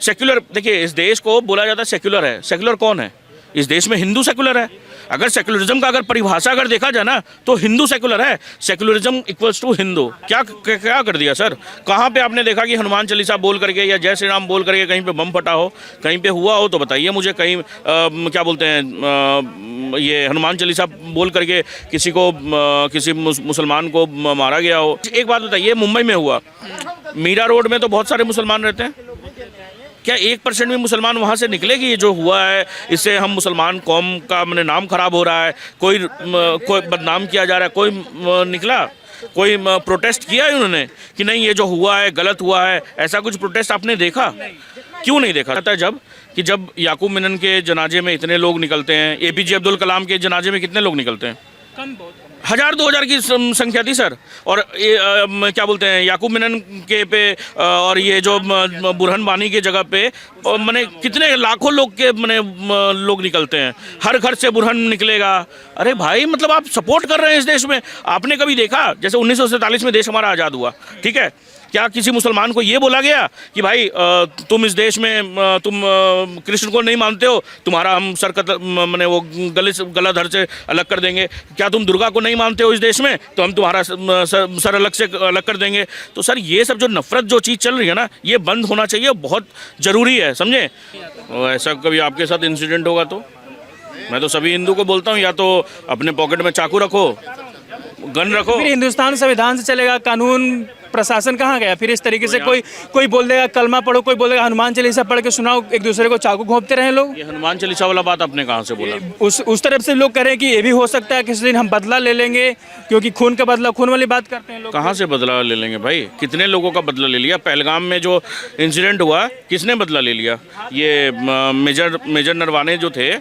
Secular, देखिए इस देश को बोला जाता है सेक्युलर है। सेक्युलर कौन है? इस देश में हिंदू सेक्युलर है। अगर सेक्युलरिज्म का अगर परिभाषा अगर देखा जाए ना तो हिंदू सेक्युलर है। Secularism equals to Hindu. क्या क्या कर दिया सर? कहाँ पे आपने देखा कि हनुमान चालीसा बोल करके या जय श्री राम बोल करके कहीं पे बम फटा हो, कहीं पे हुआ हो तो बताइए मुझे। कहीं क्या बोलते हैं ये हनुमान चालीसा बोल करके किसी को किसी मुसलमान को मारा गया हो? एक बात बताइए, मुंबई में हुआ, मीरा रोड में तो बहुत सारे मुसलमान रहते हैं। क्या 1% भी मुसलमान वहाँ से निकले कि ये जो हुआ है इससे हम मुसलमान कौम का मैंने नाम खराब हो रहा है, कोई बदनाम किया जा रहा है? कोई निकला? कोई प्रोटेस्ट किया है उन्होंने कि नहीं ये जो हुआ है गलत हुआ है? ऐसा कुछ प्रोटेस्ट आपने देखा? क्यों नहीं देखा? कहता है जब याकूब मेनन के जनाजे में इतने लोग निकलते हैं, APJ अब्दुल कलाम के जनाजे में कितने लोग निकलते हैं? कम, बहुत 1000-2000 की संख्या थी सर। और क्या बोलते हैं याकूब मेनन के पे और ये जो बुरहान वानी की जगह पे मैंने कितने लाखों लोग के लोग निकलते हैं। हर घर से बुरहान निकलेगा। अरे भाई मतलब आप सपोर्ट कर रहे हैं इस देश में। आपने कभी देखा जैसे 1947 में देश हमारा आज़ाद हुआ, ठीक है, क्या किसी मुसलमान को ये बोला गया कि भाई तुम इस देश में तुम कृष्ण को नहीं मानते हो, तुम्हारा हम सर मैंने वो गला धड़ से अलग कर देंगे? क्या तुम दुर्गा को नहीं मानते हो इस देश में तो हम तुम्हारा सर अलग कर देंगे? तो सर ये सब जो नफरत जो चीज़ चल रही है ना, ये बंद होना चाहिए, बहुत ज़रूरी है, समझे? ऐसा कभी आपके साथ इंसिडेंट होगा तो मैं तो सभी हिंदू को बोलता हूँ या तो अपने पॉकेट में चाकू रखो, गन रखो। फिर हिंदुस्तान संविधान से चलेगा, कानून प्रशासन कहाँ गया? फिर इस तरीके से कोई बोल देगा कलमा पढ़ो, कोई बोल देगा हनुमान चालीसा पढ़ के सुनाओ, एक दूसरे को चाकू घोंपते रहे लोग। ये हनुमान चालीसा वाला बात आपने कहाँ से बोला? उस तरफ से लोग कह रहे हैं कि ये भी हो सकता है किसी दिन हम बदला ले लेंगे, क्योंकि खून का बदला, खून वाली बात करते हैं लोग। कहाँ से बदला ले लेंगे भाई? कितने लोगों का बदला ले लिया? पहलगाम में जो इंसिडेंट हुआ किसने बदला ले लिया? ये मेजर नरवाने जो थे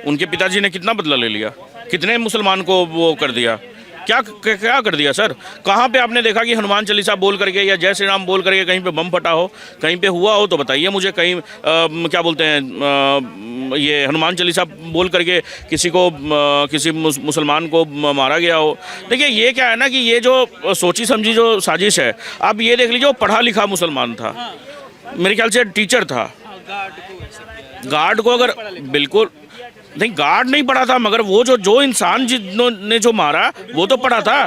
उनके पिताजी ने कितना बदला ले लिया? कितने मुसलमान को वो कर दिया? क्या कर दिया सर? कहाँ पे आपने देखा कि हनुमान चालीसा बोल करके या जय श्री राम बोल करके कहीं पे बम फटा हो, कहीं पे हुआ हो तो बताइए मुझे। कहीं क्या बोलते हैं ये हनुमान चालीसा बोल करके किसी को किसी मुसलमान को मारा गया हो? देखिए ये क्या है ना कि ये जो सोची समझी जो साजिश है, आप ये देख लीजिए, वो पढ़ा लिखा मुसलमान था, मेरे ख्याल से टीचर था। गार्ड को अगर बिल्कुल नहीं, गार्ड नहीं पड़ा था, मगर वो जो इंसान जिन्होंने जो मारा वो तो पड़ा था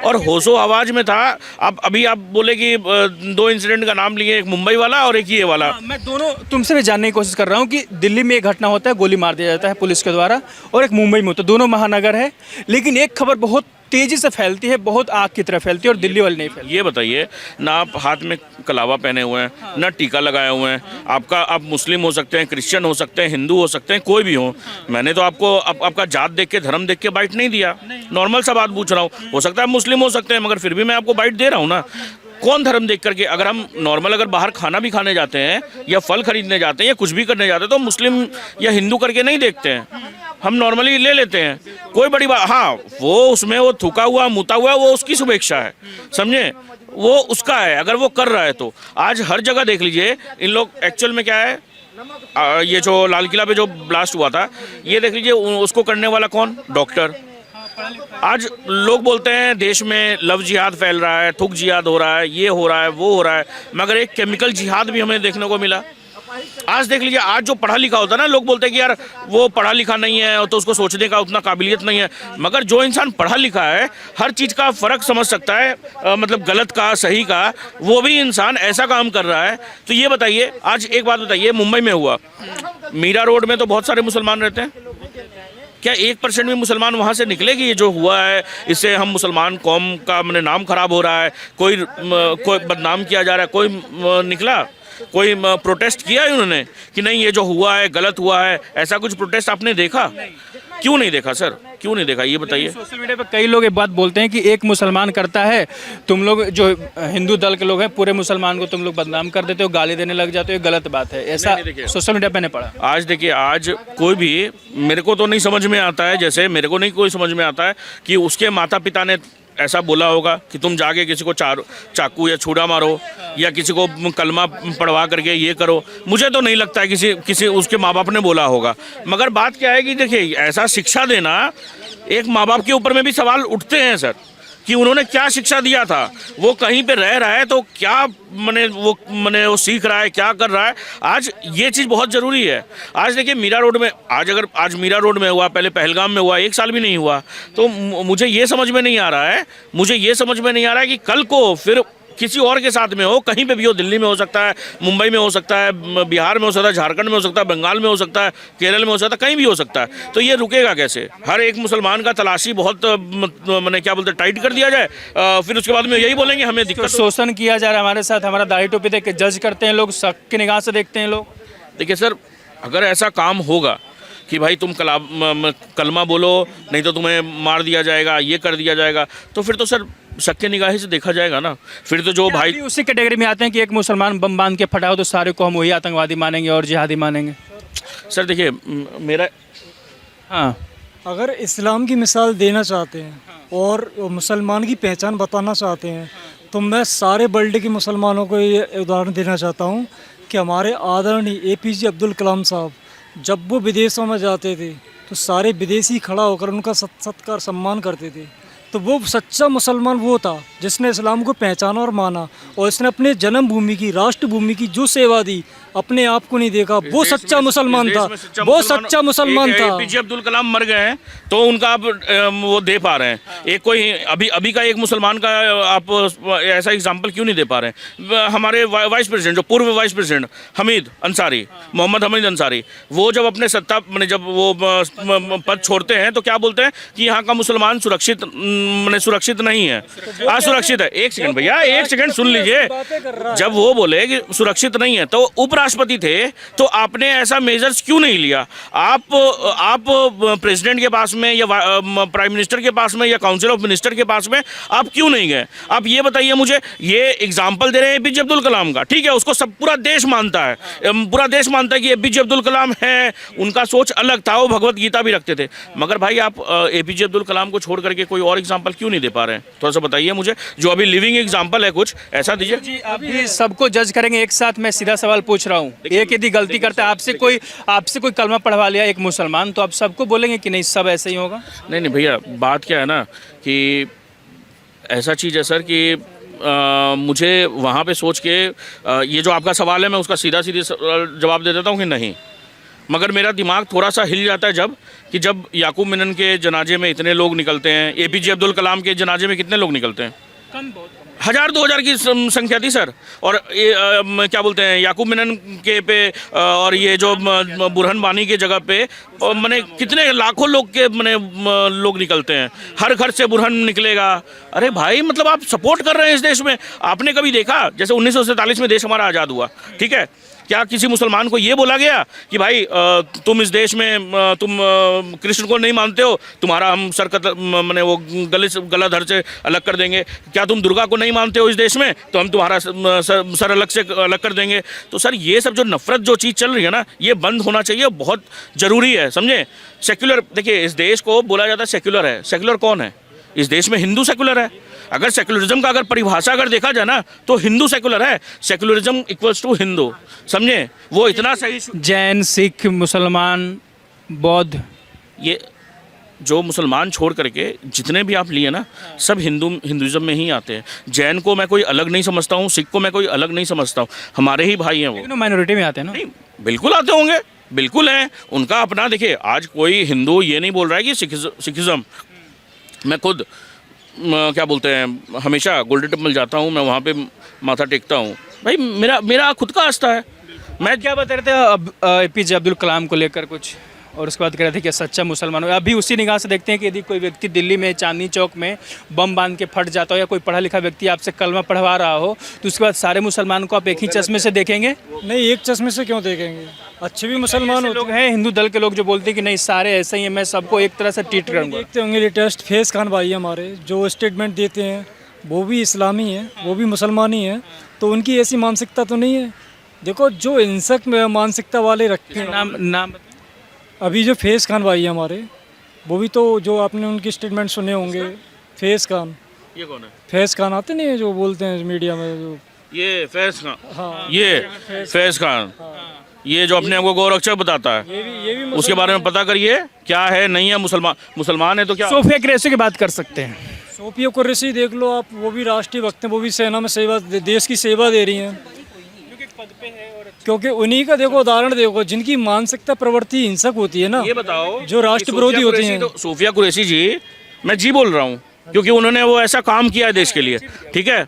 और होशो आवाज में था। अब अभी आप बोले कि 2 इंसिडेंट का नाम लिए, एक मुंबई वाला और एक ये वाला। मैं दोनों तुमसे भी जानने की कोशिश कर रहा हूँ कि दिल्ली में एक घटना होता है, गोली मार दिया जाता है पुलिस के द्वारा, और एक मुंबई में होता है, दोनों महानगर है, लेकिन एक खबर बहुत तेजी से फैलती है, बहुत आग की तरह फैलती है, और दिल्ली वाली नहीं फैलती। ये बताइए ना, आप हाथ में कलावा पहने हुए हैं, ना टीका लगाए हुए हैं, आप मुस्लिम हो सकते हैं, क्रिश्चियन हो सकते हैं, हिंदू हो सकते हैं, कोई भी हो। मैंने तो आपको आपका जात देख के, धर्म देख के बाइट नहीं दिया, नॉर्मल सा बात पूछ रहा हूँ। हो सकता है आप मुस्लिम हो सकते हैं, मगर फिर भी मैं आपको बाइट दे रहा हूँ ना। कौन धर्म देख करके? अगर हम नॉर्मल अगर बाहर खाना भी खाने जाते हैं या फल खरीदने जाते हैं या कुछ भी करने जाते हैं तो मुस्लिम या हिंदू करके नहीं देखते हैं, हम नॉर्मली ले लेते हैं, कोई बड़ी बात। हाँ, वो उसमें वो थूका हुआ मुता हुआ वो उसकी शुभेच्छा है, समझे, वो उसका है, अगर वो कर रहा है तो। आज हर जगह देख लीजिए इन लोग, एक्चुअल में क्या है, ये जो लाल किला पे जो ब्लास्ट हुआ था, ये देख लीजिए उसको करने वाला कौन? डॉक्टर। आज लोग बोलते हैं देश में लव जिहाद फैल रहा है, थुक जिहाद हो रहा है, ये हो रहा है, वो हो रहा है, मगर एक केमिकल जिहाद भी हमें देखने को मिला। आज देख लीजिए, आज जो पढ़ा लिखा होता है ना, लोग बोलते हैं कि यार वो पढ़ा लिखा नहीं है तो उसको सोचने का उतना काबिलियत नहीं है, मगर जो इंसान पढ़ा लिखा है हर चीज़ का फ़र्क समझ सकता है, मतलब गलत का सही का, वो भी इंसान ऐसा काम कर रहा है। तो ये बताइए, आज एक बात बताइए, मुंबई में हुआ, मीरा रोड में तो बहुत सारे मुसलमान रहते हैं। क्या 1% भी मुसलमान वहाँ से निकले कि ये जो हुआ है इससे हम मुसलमान कौम का मैंने नाम खराब हो रहा है, कोई बदनाम किया जा रहा है? कोई निकला? कोई प्रोटेस्ट किया है उन्होंने कि नहीं ये जो हुआ है गलत हुआ है? ऐसा कुछ प्रोटेस्ट आपने देखा? क्यों नहीं देखा सर? क्यों नहीं देखा ये बताइए। सोशल मीडिया पे कई लोग ये बात बोलते हैं कि एक मुसलमान करता है, तुम लोग जो हिंदू दल के लोग हैं पूरे मुसलमान को तुम लोग बदनाम कर देते हो, गाली देने लग जाते हो, ये गलत बात है। ऐसा सोशल मीडिया पे नहीं पड़ा। आज देखिए, आज कोई भी, मेरे को तो नहीं समझ में आता है, जैसे मेरे को नहीं कोई समझ में आता है कि उसके माता पिता ने ऐसा बोला होगा कि तुम जाके किसी को चाकू या छुरा मारो या किसी को कलमा पढ़वा करके ये करो। मुझे तो नहीं लगता है किसी उसके माँ बाप ने बोला होगा। मगर बात क्या है कि देखिए, ऐसा शिक्षा देना, एक माँ बाप के ऊपर में भी सवाल उठते हैं सर कि उन्होंने क्या शिक्षा दिया था। वो कहीं पे रह रहा है तो क्या वो सीख रहा है, क्या कर रहा है। आज ये चीज़ बहुत ज़रूरी है। आज देखिए मीरा रोड में, आज मीरा रोड में हुआ, पहले पहलगाम में हुआ, 1 साल भी नहीं हुआ। तो मुझे ये समझ में नहीं आ रहा है कि कल को फिर किसी और के साथ में हो, कहीं पे भी हो, दिल्ली में हो सकता है, मुंबई में हो सकता है, बिहार में हो सकता है, झारखंड में हो सकता है, बंगाल में हो सकता है, केरल में हो सकता है, कहीं भी हो सकता है। तो ये रुकेगा कैसे? हर एक मुसलमान का तलाशी बहुत क्या बोलते हैं, टाइट कर दिया जाए, फिर उसके बाद में यही बोलेंगे हमें दिक्कत। शोषण किया जा रहा है हमारे साथ, हमारा दाढ़ी टोपी देख के जज करते हैं लोग, शक की निगाह से देखते हैं लोग। देखिए सर, अगर ऐसा काम होगा कि भाई तुम कलमा बोलो नहीं तो तुम्हें मार दिया जाएगा, ये कर दिया जाएगा, तो फिर तो सर शक की निगाह से देखा जाएगा ना। फिर तो जो भाई उसी कैटेगरी में आते हैं कि एक मुसलमान बम बांध के फटा हो तो सारे को हम वही आतंकवादी मानेंगे और जिहादी मानेंगे। सर देखिए मेरा, हाँ, अगर इस्लाम की मिसाल देना चाहते हैं और मुसलमान की पहचान बताना चाहते हैं तो मैं सारे वर्ल्ड के मुसलमानों को ये उदाहरण देना चाहता हूँ कि हमारे आदरणीय APJ अब्दुल कलाम साहब जब वो विदेशों में जाते थे तो सारे विदेशी खड़ा होकर उनका सत्कार सम्मान करते थे। तो वो सच्चा मुसलमान वो था जिसने इस्लाम को पहचाना और माना, और इसने अपने जन्मभूमि की, राष्ट्र भूमि की जो सेवा दी, अपने आप को नहीं देखा, वो सच्चा मुसलमान था, वो सच्चा मुसलमान था। APJ अब्दुल कलाम मर गए हैं तो उनका आप वो दे पा रहे हैं। एक कोई अभी का एक मुसलमान का आप ऐसा एग्जाम्पल क्यों नहीं दे पा रहे हैं? हमारे वाइस प्रेसिडेंट, जो पूर्व वाइस प्रेसिडेंट हमीद अंसारी, मोहम्मद हमीद अंसारी, वो जब अपने सत्ता जब वो पद छोड़ते हैं तो क्या बोलते हैं कि यहाँ का मुसलमान सुरक्षित नहीं है, असुरक्षित है। एक सेकंड भैया, एक सेकंड सुन लीजिए। जब वो बोले कि सुरक्षित नहीं है तो उपराष्ट्रपति थे तो आपने ऐसा मेजर्स क्यों नहीं लिया? आप प्रेसिडेंट के पास में या प्राइम मिनिस्टर के पास में या काउंसिल ऑफ मिनिस्टर के पास में आप क्यों नहीं गए? आप ये बताइए मुझे। ये एग्जाम्पल दे रहे हैं APJ अब्दुल कलाम का, ठीक है, उसको सब पूरा देश मानता है, पूरा देश मानता है कि APJ अब्दुल कलाम है, उनका सोच अलग था, वो भगवत गीता भी रखते थे। मगर भाई आप APJ अब्दुल कलाम को छोड़ करके कोई और एग्जाम्पल क्यों नहीं दे पा रहे हैं? थोड़ा सा बताइए मुझे, जो अभी लिविंग एग्जाम्पल है कुछ ऐसा दीजिए। जी, अभी सबको जज करेंगे एक साथ। मैं सीधा सवाल पूछ रहा हूँ, एक यदि गलती करता है, आपसे कोई कलमा पढ़वा लिया एक मुसलमान, तो आप सबको बोलेंगे कि नहीं सब ऐसे ही होगा? नहीं भैया, बात क्या है ना कि ऐसा चीज़ है सर कि मुझे वहाँ पे सोच के ये जो आपका सवाल है मैं उसका सीधा जवाब दे देता हूँ कि नहीं। मगर मेरा दिमाग थोड़ा सा हिल जाता है जब याकूब मेनन के जनाजे में इतने लोग निकलते हैं, APJ अब्दुल कलाम के जनाजे में कितने लोग निकलते हैं? कम, बहुत 1000-2000 की संख्या थी सर। और क्या बोलते हैं, याकूब मेनन के पे और ये जो बुरहन बानी के जगह पे मैंने कितने लाखों लोग निकलते हैं, हर घर से बुरहन निकलेगा। अरे भाई मतलब आप सपोर्ट कर रहे हैं इस देश में। आपने कभी देखा जैसे 1947 में देश हमारा आज़ाद हुआ, ठीक है, क्या किसी मुसलमान को ये बोला गया कि भाई तुम इस देश में तुम कृष्ण को नहीं मानते हो, तुम्हारा हम सर वो गला धड़ से अलग कर देंगे? क्या तुम दुर्गा को नहीं मानते हो इस देश में तो हम तुम्हारा सर अलग कर देंगे? तो सर ये सब जो नफरत जो चीज़ चल रही है ना, ये बंद होना चाहिए, बहुत ज़रूरी है, समझे। सेक्युलर, देखिए इस देश को बोला जाता है सेक्युलर है। सेक्युलर कौन है इस देश में? हिंदू सेक्युलर है। अगर सेक्युलरिज्म का अगर परिभाषा अगर देखा जाए ना तो हिंदू सेक्युलर है। सेक्युलरिज्म इक्वल्स टू हिंदू, समझे, वो इतना सही। जैन, सिख, मुसलमान, बौद्ध, ये जो मुसलमान छोड़ करके जितने भी आप लिए ना, सब हिंदुइज्म में ही आते हैं। जैन को मैं कोई अलग नहीं समझता हूँ, सिख को मैं कोई अलग नहीं समझता हूँ, हमारे ही भाई हैं वो। लेकिन माइनॉरिटी में आते हैं ना? नहीं, बिल्कुल आते होंगे, बिल्कुल हैं, उनका अपना। देखिए आज कोई हिंदू ये नहीं बोल रहा है कि सिखिज़म, मैं खुद क्या बोलते हैं हमेशा गोल्डन टेम्पल जाता हूँ, मैं वहाँ पे माथा टेकता हूँ भाई, मेरा खुद का आस्था है। मैं क्या बता रहे थे APJ अब्दुल कलाम को लेकर कुछ, और उसके बाद कह रहे थे कि सच्चा मुसलमान हो। अभी उसी निगाह से देखते हैं कि यदि कोई व्यक्ति दिल्ली में चांदनी चौक में बम बांध के फट जाता हो, या कोई पढ़ा लिखा व्यक्ति आपसे कलमा पढ़वा रहा हो, तो उसके बाद सारे मुसलमान को आप एक ही चश्मे से देखेंगे? नहीं, एक चश्मे से क्यों देखेंगे? अच्छे भी मुसलमान लोग हैं, हिंदू दल के लोग जो बोलते हैं कि नहीं सारे ऐसे ही हैं, मैं सबको एक तरह से ट्रीट करूँगा। देखते होंगे लेटेस्ट फैज़ खान भाई हमारे जो स्टेटमेंट देते हैं वो भी इस्लामी है, वो भी मुसलमान ही है, तो उनकी ऐसी मानसिकता तो नहीं है। देखो जो हिंसक मानसिकता वाले रखते हैं, नाम अभी जो फैज़ खान भाई है हमारे, वो भी तो जो आपने उनके स्टेटमेंट सुने होंगे। फैज़ खान, ये कौन है? फैज़ खान आते नहीं है जो बोलते हैं मीडिया में, जो ये फैज़ खान, हाँ, ये फैज़ खान, ये जो अपने आपको गौरक्षक बताता है, ये भी उसके बारे में पता करिए क्या है नहीं है। मुसलमान है तो क्या? सोफिया की रेशो की बात कर सकते हैं? सोफिया कुरैशी देख लो आप, वो भी राष्ट्रीय भक्त हैं, वो भी सेना में सेवा, देश की सेवा दे रही हैं। क्योंकि उन्हीं का देखो उदाहरण देखो, जिनकी मानसिकता प्रवृत्ति हिंसक होती है ना, ये बताओ जो राष्ट्र विरोधी होते हैं। सोफिया कुरैशी जी, मैं जी बोल रहा हूँ क्योंकि उन्होंने वो ऐसा काम किया है देश के लिए, ठीक है।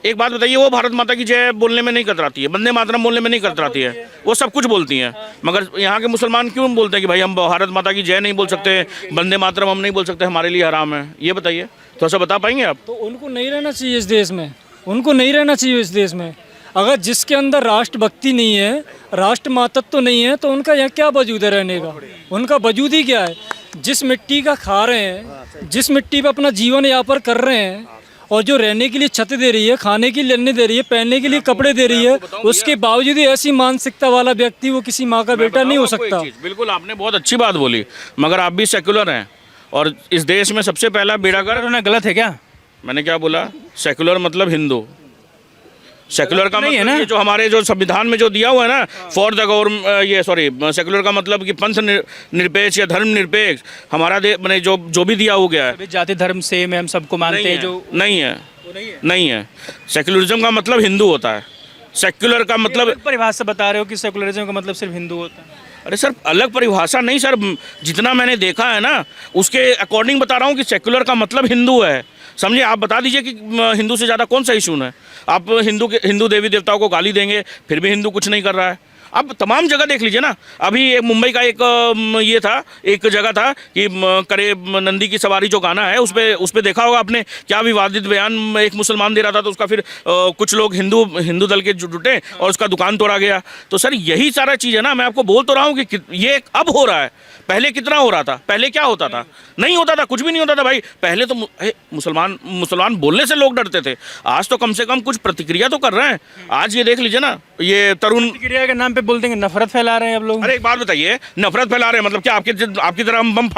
एक बात बताइए, वो भारत माता की जय बोलने में नहीं कतराती है, वंदे मातरम बोलने में नहीं कतराती है, वो सब कुछ बोलती हैं, मगर यहाँ के मुसलमान क्यों बोलते हैं कि भाई हम भारत माता की जय नहीं बोल सकते, वंदे मातरम हम नहीं बोल सकते, हमारे लिए हराम है? ये बताइए, थोड़ा सा बता पाएंगे आप? तो उनको नहीं रहना चाहिए इस देश में, उनको नहीं रहना चाहिए इस देश में। अगर जिसके अंदर राष्ट्रभक्ति नहीं है, राष्ट्र मातत्व नहीं है, तो उनका यहाँ क्या वजूद है रहने का? उनका वजूद ही क्या है? जिस मिट्टी का खा रहे हैं, जिस मिट्टी पे अपना जीवन यापन कर रहे हैं, और जो रहने के लिए छत दे रही है, खाने के लिए अन्न दे रही है, पहनने के लिए कपड़े दे रही है, उसके बावजूद ही ऐसी मानसिकता वाला व्यक्ति वो किसी माँ का बेटा नहीं हो सकता। बिल्कुल, आपने बहुत अच्छी बात बोली, मगर आप भी सेकुलर हैं और इस देश में सबसे पहला बेड़ागर होना गलत है क्या? मैंने क्या बोला? सेकुलर मतलब हिंदू। सेकुलर का नहीं है मतलब ना? ये जो हमारे जो संविधान में जो दिया हुआ है ना, फॉर द गवर्नमेंट, ये सॉरी, सेकुलर का मतलब कि पंथ निरपेक्ष या धर्म निरपेक्ष, हमारा मैंने जो भी दिया हो गया है। सभी जाति धर्म सेम है, हम सबको मानते हैं। जो नहीं है, नहीं है। सेकुलरिज्म का मतलब हिंदू होता है। सेकुलर का मतलब, परिभाषा बता रहे हो कि सेकुलरिज्म का मतलब सिर्फ हिंदू होता है? अरे सर, अलग परिभाषा नहीं सर, जितना मैंने देखा है ना उसके अकॉर्डिंग बता रहा हूँ कि सेकुलर का मतलब हिंदू है। समझिए, आप बता दीजिए कि हिंदू से ज़्यादा कौन सा इशू है? आप हिंदू देवी देवताओं को गाली देंगे, फिर भी हिंदू कुछ नहीं कर रहा है। अब तमाम जगह देख लीजिए ना, अभी एक मुंबई का एक ये था, एक जगह था कि करे नंदी की सवारी जो गाना है, उस पे देखा होगा आपने, क्या विवादित बयान एक मुसलमान दे रहा था, तो उसका फिर कुछ लोग हिंदू दल के जुटे और उसका दुकान तोड़ा गया। तो सर यही सारा चीज़ है ना, मैं आपको बोल तो रहा हूँ कि ये अब हो रहा है, पहले कितना हो रहा था? पहले क्या होता था? नहीं होता था, कुछ भी नहीं होता था भाई। पहले तो मुसलमान बोलने से लोग डरते थे, आज तो कम से कम कुछ प्रतिक्रिया तो कर रहे हैं। आज ये देख लीजिए ना, ये तरुण प्रतिक्रिया के नाम पे बोल देंगे नफरत फैला रहे हैं अब लोग। अरे एक बात बताइए, नफरत फैला रहे हैं मतलब क्या? आपकी तरह हम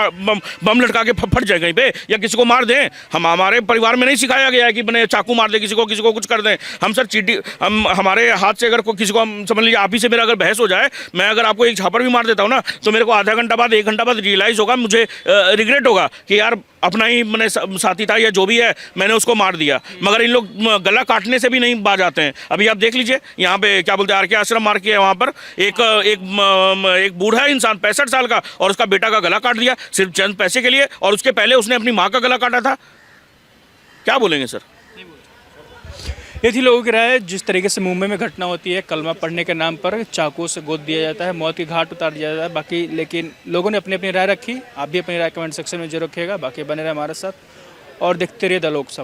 बम लटका के फट जाए कहीं पे, या किसी को मार दें? हमारे परिवार में नहीं सिखाया गया है कि बने चाकू मार दे किसी को कुछ कर दें। हम सर चीटी, हम हमारे हाथ से अगर किसी को, हम समझ लीजिए आप ही से मेरा अगर बहस हो जाए, मैं अगर आपको एक झापड़ भी मार देता हूँ ना, तो मेरे को आधा घंटा बाद, 1 घंटा बाद रियलाइज़ होगा, मुझे रिग्रेट होगा कि यार अपना ही मैंने साथी था या जो भी है, मैंने उसको मार दिया। मगर इन लोग गला काटने से भी नहीं बाज आते हैं। अभी आप देख लीजिए, यहाँ पे क्या बोलते हैं, RK आश्रम मार के, वहाँ पर एक बूढ़ा इंसान 65 साल का, और उसका बेटा का गला काट दिया सिर्फ चंद पैसे के लिए, और उसके पहले उसने अपनी माँ का गला काटा था। क्या बोलेंगे सर? ये थी लोगों की राय। जिस तरीके से मुंबई में घटना होती है, कलमा पढ़ने के नाम पर चाकू से गोद दिया जाता है, मौत की घाट उतार दिया जाता है। बाकी लेकिन लोगों ने अपनी अपनी राय रखी। आप भी अपनी राय कमेंट सेक्शन में जरूर रखिएगा। बाकी बने रहे हमारे साथ और देखते रहिए द लोकसभा।